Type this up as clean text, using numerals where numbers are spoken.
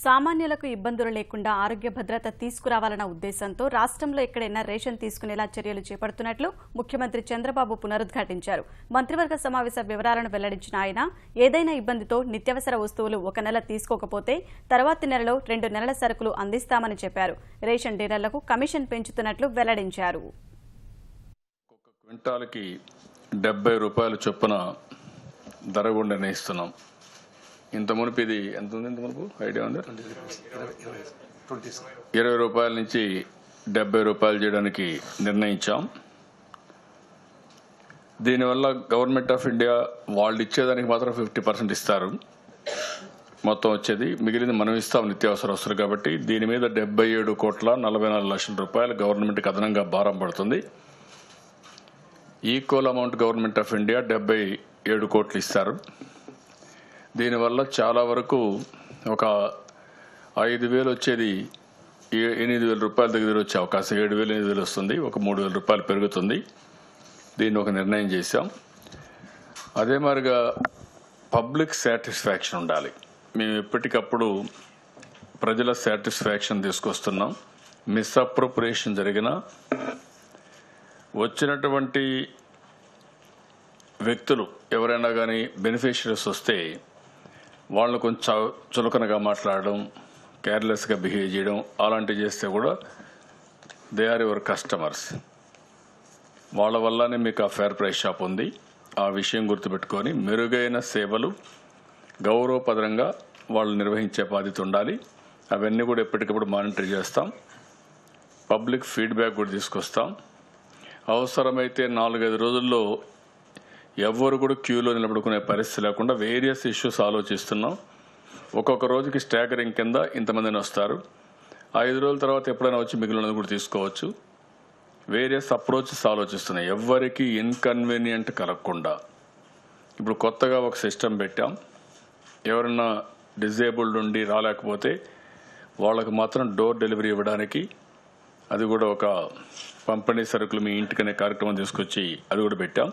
సామాన్యులకు ఇబ్బందులు లేకుండా ఆరోగ్య భద్రత తీసుకురావాలన్న ఉద్దేశంతో రాష్ట్రంలో ఎక్కడైనా రేషన్ తీసుకునేలా చర్యలు చేపడుతున్నట్లు ముఖ్యమంత్రి చంద్రబాబు పునరుద్ఘాటించారు. మంత్రివర్గ సమావేశ వివరాలను వెల్లడించిన ఆయన ఏదైనా ఇబ్బందితో నిత్యావసర వస్తువులు 1 నెల తీసుకోకపోతే తర్వాతి నెలలో 2 నెలల సరుకులు అందిస్తామని చెప్పారు. రేషన్ డీలర్లకు కమిషన్ పెంచుతున్నట్లు వెల్లడించారు. క్వింటాల్కి 70 రూపాయల చొప్పున ధర కూడా నిర్ణయిస్తున్నాం. ఇంత మునుపు ఇది ఎంత ఉంది? ఇంత మునుపు ఐడియా ఉంది, 20 రూపాయల నుంచి 70 రూపాయలు చేయడానికి నిర్ణయించాం. దీనివల్ల గవర్నమెంట్ ఆఫ్ ఇండియా వాళ్ళు ఇచ్చేదానికి మాత్రం 50% ఇస్తారు. మొత్తం వచ్చేది మిగిలింది మనం ఇస్తాం నిత్యావసర వస్తువులు. కాబట్టి దీని మీద 77,44,00,000 రూపాయలు గవర్నమెంట్కి అదనంగా భారం పడుతుంది. Equal amount government of India 77 కోట్లు ఇస్తారు. దీనివల్ల చాలా వరకు ఒక 5,000 వచ్చేది 8,000 రూపాయల దగ్గర వచ్చే అవకాశం, 7,000 8,000 వస్తుంది. ఒక 3,000 రూపాయలు పెరుగుతుంది. దీన్ని ఒక నిర్ణయం చేశాం. అదే మాదిరిగా పబ్లిక్ సాటిస్ఫాక్షన్ ఉండాలి. మేము ఎప్పటికప్పుడు ప్రజల సాటిస్ఫాక్షన్ తీసుకొస్తున్నాం. మిస్అప్రోప్రియేషన్ జరిగిన వచ్చినటువంటి వ్యక్తులు ఎవరైనా కానీ బెనిఫిషరీస్ వస్తే వాళ్ళని కొంచెం చులకనగా మాట్లాడడం, కేర్లెస్గా బిహేవ్ చేయడం అలాంటివి చేస్తే కూడా దే ఆర్ యువర్ కస్టమర్స్. వాళ్ళ వల్లనే మీకు ఆ ఫేర్ ప్రైస్ షాప్ ఉంది. ఆ విషయం గుర్తుపెట్టుకొని మెరుగైన సేవలు గౌరవపరంగా వాళ్ళు నిర్వహించే బాధ్యత ఉండాలి. అవన్నీ కూడా ఎప్పటికప్పుడు మానిటర్ చేస్తాం. పబ్లిక్ ఫీడ్బ్యాక్ కూడా తీసుకొస్తాం. అవసరమైతే 4-5 రోజుల్లో ఎవరు కూడా క్యూలో నిలబడుకునే పరిస్థితి లేకుండా వేరియస్ ఇష్యూస్ ఆలోచిస్తున్నాం. ఒక్కొక్క రోజుకి స్టాగరింగ్ కింద ఇంతమందిని వస్తారు. 5 రోజుల తర్వాత ఎప్పుడైనా వచ్చి మిగిలినది కూడా తీసుకోవచ్చు. వేరియస్ అప్రోచెస్ ఆలోచిస్తున్నాయి. ఎవరికి ఇన్కన్వీనియంట్ కలగకుండా ఇప్పుడు కొత్తగా ఒక సిస్టమ్ పెట్టాం. ఎవరన్నా డిజేబుల్డ్ ఉండి రాలేకపోతే వాళ్ళకు మాత్రం డోర్ డెలివరీ ఇవ్వడానికి, అది కూడా ఒక పంపిణీ సరుకులు మీ ఇంటికనే కార్యక్రమం తీసుకొచ్చి అది కూడా పెట్టాం.